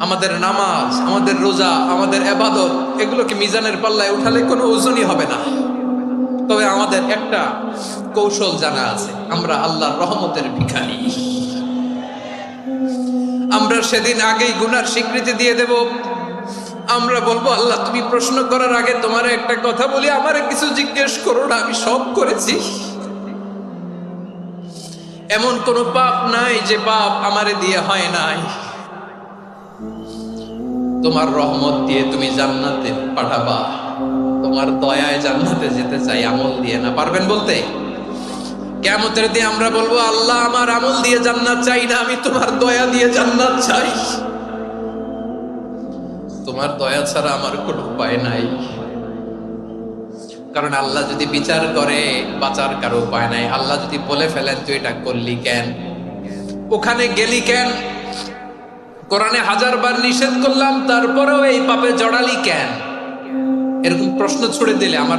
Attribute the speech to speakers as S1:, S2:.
S1: আমাদের নামাজ, আমাদের রোজা, আমাদের ইবাদত এগুলোকে মিজানের পাল্লায় উঠালে কোনো ওজনই হবে না। তবে আমাদের একটা কৌশল জানা আছে, আমরা আল্লাহর রহমতের ভিখারি। আমরা সেদিন আগেই গুনার স্বীকৃতি দিয়ে দেব। আমরা বলবো, আল্লাহ তুমি প্রশ্ন করার আগে তোমার একটা কথা বলি, আমারে কিছু জিজ্ঞেস করো না, আমি সব করেছি। এমন কোন পাপ নাই যে পাপ আমারে দিয়ে হয় নাই। তোমার রহমত দিয়ে তুমি জান্নাতে পাঠাবা, তোমার দয়ায় জান্নাতে যেতে চাই, আমল দিয়ে না। পারবেন বলতে? কিয়ামতের দিন আমরা বলবো, আল্লাহ আমার আমল দিয়ে জান্নাত চাই না, আমি তোমার দয়া দিয়ে জান্নাত চাই। তোমার দয়া ছাড়া আমার কোনো উপায় নাই। কারণ আল্লাহ যদি বিচার করে, বাঁচার কারো উপায় নাই। আল্লাহ যদি বলে ফেলেন তুই এটা করলি কেন, ওখানে গেলি কেন, কোরআনে 1000 বার নিষেধ করলাম তারপরেও এই পাপে জড়ালি কেন, এরকম প্রশ্ন ছুড়ে দিলে আমার